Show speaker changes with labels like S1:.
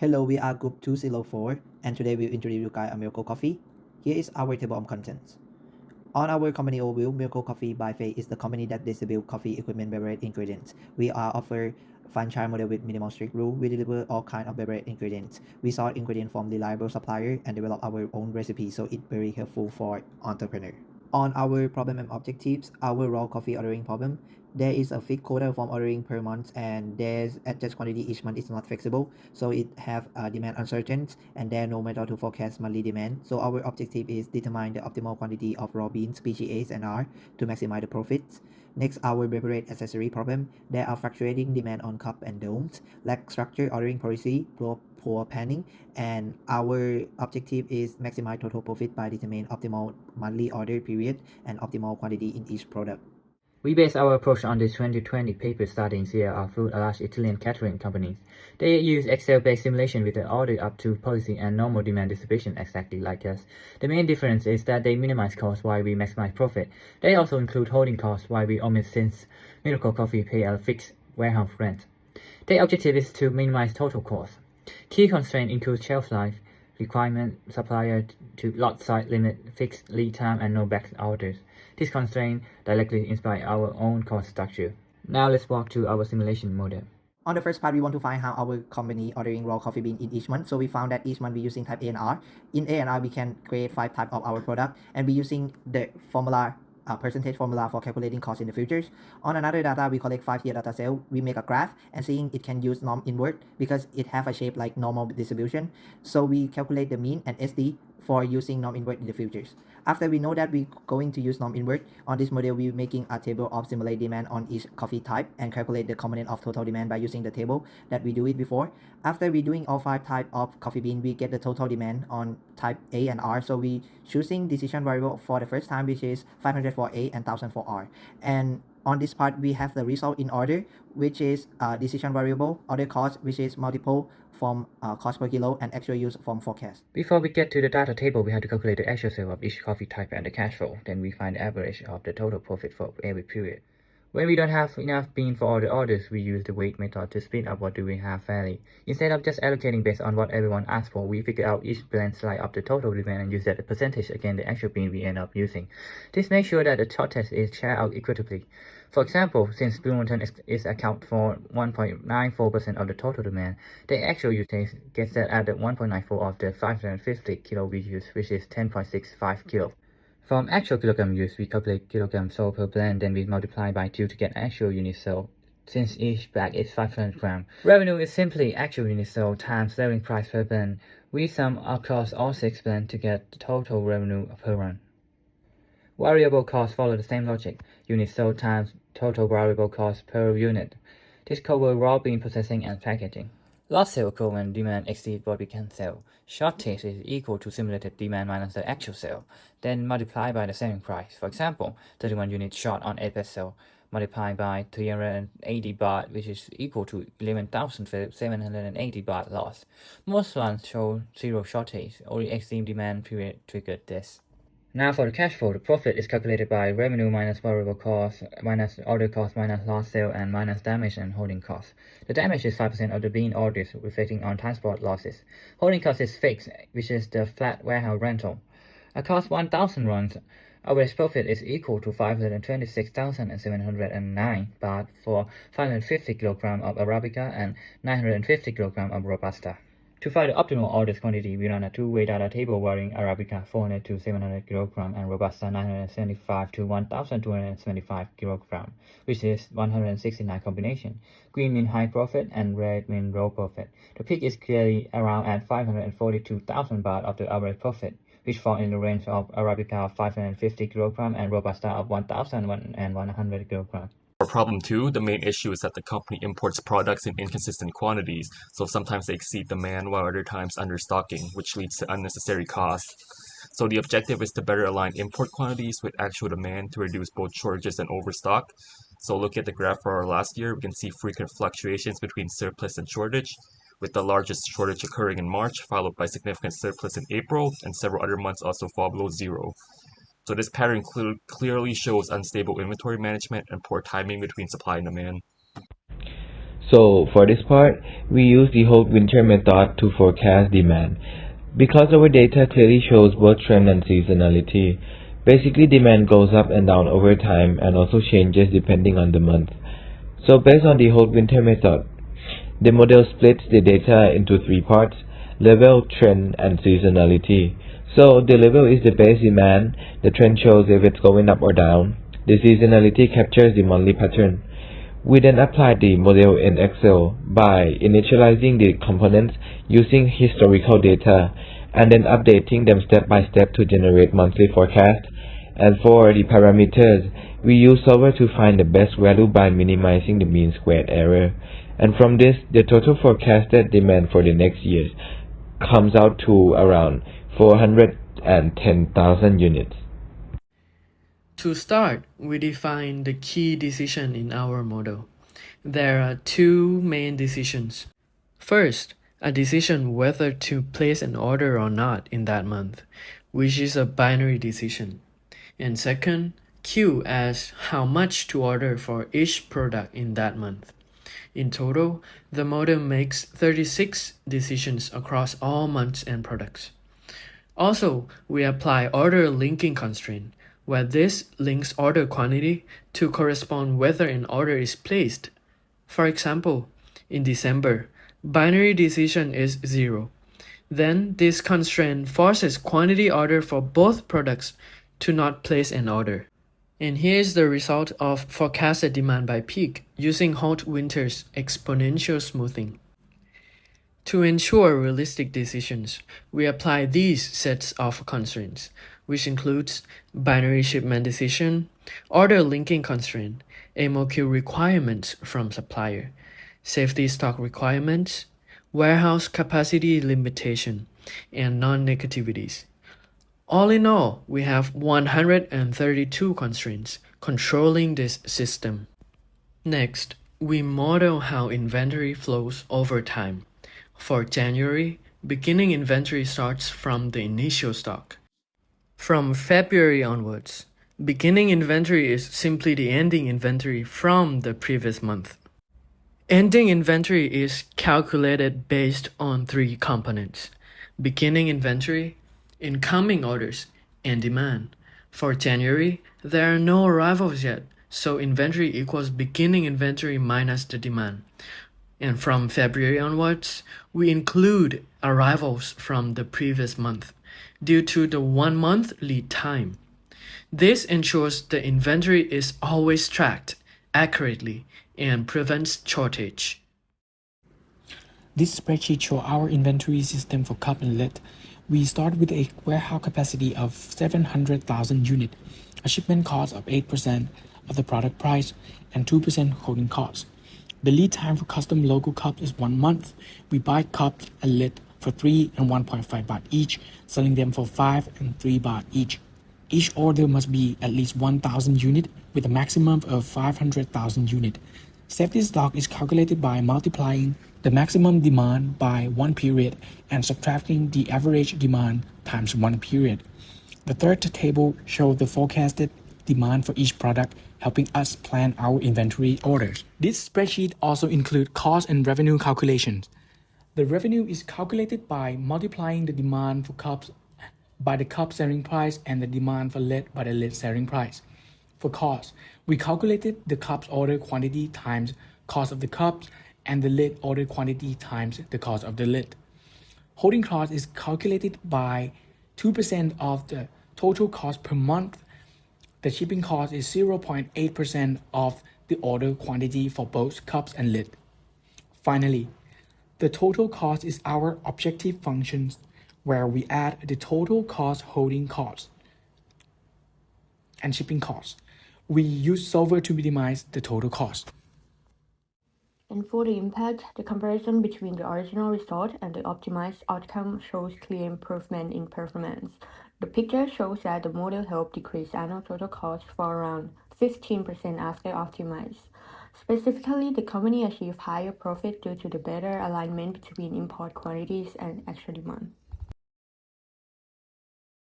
S1: Hello, we are Group 204 and today we'll introduce you guys a Miracle Coffee. Here is our table of contents. On our company overview, Miracle Coffee by Faye is the company that distributes coffee equipment beverage ingredients. We are offer franchise model with minimal strict rule. We deliver all kind of beverage ingredients. We source ingredients from reliable supplier and develop our own recipe, so it's very helpful for entrepreneur. On our problem and objectives, our raw coffee ordering problem, there is a fixed quota from ordering per month and there's adjust quantity each month is not flexible, so it have demand uncertain and there no method to forecast monthly demand. So our objective is determine the optimal quantity of raw beans, species A and R to maximize the profits. Next, our beverage accessory problem, there are fluctuating demand on cup and domes, lack structure ordering policy, poor planning, and our objective is maximize total profit by determining optimal monthly order period and optimal quantity in each product.
S2: We base our approach on the 2020 paper studying Sierra Food, a large Italian catering company. They use Excel-based simulation with the order up to policy and normal demand distribution exactly like us. The main difference is that they minimize costs while we maximize profit. They also include holding costs while we omit, since Miracle Coffee pay a fixed warehouse rent. Their objective is to minimize total costs. Key constraints include shelf life, requirement, supplier to lot size limit, fixed lead time, and no back orders. This constraint directly inspire our own cost structure. Now let's walk through our simulation model.
S1: On the first part, we want to find how our company ordering raw coffee bean in each month. So we found that each month we're using type A and R. In A and R, we can create 5 types of our product and we're using the formula percentage formula for calculating cost in the futures. On another data, we collect 5-year data set. We make a graph and seeing it can use norm inward because it have a shape like normal distribution. So we calculate the mean and SD for using norm inward in the futures. After we know that we're going to use norm inward, on this model we're making a table of simulate demand on each coffee type and calculate the component of total demand by using the table that we do it before. After we doing all 5 type of coffee bean, we get the total demand on type A and R. So we choosing decision variable for the first time, which is 500 for A and 1000 for R. And on this part, we have the result in order, which is decision variable, order cost, which is multiple from cost per kilo, and actual use from forecast.
S2: Before we get to the data table, we have to calculate the actual sale of each coffee type and the cash flow. Then we find the average of the total profit for every period. When we don't have enough bean for all the orders, we use the weight method to split up what do we have fairly. Instead of just allocating based on what everyone asked for, we figure out each blend slide of the total demand and use that percentage against the actual bean we end up using. This makes sure that the shortage is shared out equitably. For example, since Blue Mountain is account for 1.94% of the total demand, the actual usage gets set at the 1.94 of the 550 kilo we use, which is 10.65 kilo. From actual kilogram use, we calculate kilogram sold per blend, then we multiply by 2 to get actual units sold, since each bag is 500 grams. Revenue is simply actual units sold times selling price per blend. We sum across all 6 blends to get the total revenue per run. Variable costs follow the same logic. Units sold times total variable cost per unit. This covers raw bean processing and packaging. Lost sale occurs when demand exceeds what we can sell. Shortage is equal to simulated demand minus the actual sale, then multiplied by the selling price. For example, 31 units short on 8 peso, multiplied by 380 baht, which is equal to 11,780 baht loss. Most runs show zero shortage, only extreme demand period triggered this. Now for the cash flow, the profit is calculated by revenue minus variable cost, minus order cost, minus lost sale, and minus damage and holding cost. The damage is 5% of the bean orders, reflecting on transport losses. Holding cost is fixed, which is the flat warehouse rental. Across 1,000 runs, average profit is equal to 526,709 baht for 550 kg of Arabica and 950 kg of Robusta. To find the optimal orders quantity, we run a two-way data table varying Arabica 400 to 700 kg and Robusta 975 to 1275 kg, which is 169 combination. Green mean high profit and red mean low profit. The peak is clearly around at 542,000 baht of the average profit, which fall in the range of Arabica of 550 kg and Robusta of 1,100 kg.
S3: For problem 2, the main issue is that the company imports products in inconsistent quantities, so sometimes they exceed demand while other times understocking, which leads to unnecessary costs. So the objective is to better align import quantities with actual demand to reduce both shortages and overstock. So look at the graph for our last year, we can see frequent fluctuations between surplus and shortage, with the largest shortage occurring in March, followed by significant surplus in April, and several other months also fall below zero. So this pattern clearly shows unstable inventory management and poor timing between supply and demand.
S4: So for this part, we use the whole winter method to forecast demand. Because our data clearly shows both trend and seasonality, basically demand goes up and down over time and also changes depending on the month. So based on the whole winter method, the model splits the data into three parts: level, trend, and seasonality. So the level is the base demand, the trend shows if it's going up or down, the seasonality captures the monthly pattern. We then apply the model in Excel by initializing the components using historical data and then updating them step by step to generate monthly forecast. And for the parameters, we use solver to find the best value by minimizing the mean squared error. And from this, the total forecasted demand for the next years comes out to around 410,000 units.
S5: To start, we define the key decision in our model. There are two main decisions. First, a decision whether to place an order or not in that month, which is a binary decision. And second, Q as how much to order for each product in that month. In total, the model makes 36 decisions across all months and products. Also, we apply order linking constraint, where this links order quantity to correspond whether an order is placed. For example, in December, binary decision is 0. Then this constraint forces quantity order for both products to not place an order. And here's the result of forecasted demand by peak using Holt Winter's exponential smoothing. To ensure realistic decisions, we apply these sets of constraints, which includes binary shipment decision, order linking constraint, MOQ requirements from supplier, safety stock requirements, warehouse capacity limitation, and non-negativities. All in all, we have 132 constraints controlling this system. Next, we model how inventory flows over time. For January, beginning inventory starts from the initial stock. From February onwards, beginning inventory is simply the ending inventory from the previous month. Ending inventory is calculated based on three components: beginning inventory, incoming orders, and demand. For January, there are no arrivals yet, so inventory equals beginning inventory minus the demand. And from February onwards, we include arrivals from the previous month due to the 1 month lead time. This ensures the inventory is always tracked accurately and prevents shortage.
S6: This spreadsheet shows our inventory system for cup and lid. We start with a warehouse capacity of 700,000 units, a shipment cost of 8% of the product price, and 2% holding cost. The lead time for custom logo cups is 1 month. We buy cups and lid for 3 and 1.5 baht each, selling them for 5 and 3 baht each. Each order must be at least 1,000 units with a maximum of 500,000 units. Safety stock is calculated by multiplying the maximum demand by 1 period and subtracting the average demand times 1 period. The third table shows the forecasted demand for each product, helping us plan our inventory orders. This spreadsheet also includes cost and revenue calculations. The revenue is calculated by multiplying the demand for cups by the cup selling price and the demand for lid by the lid selling price. For cost, we calculated the cups order quantity times cost of the cups and the lid order quantity times the cost of the lid. Holding cost is calculated by 2% of the total cost per month. The shipping cost is 0.8% of the order quantity for both cups and lid. Finally, the total cost is our objective functions where we add the total cost, holding cost, and shipping cost. We use solver to minimize the total cost.
S7: And for the impact, the comparison between the original result and the optimized outcome shows clear improvement in performance. The picture shows that the model helped decrease annual total cost for around 15% after optimized. Specifically, the company achieved higher profit due to the better alignment between import quantities and actual demand.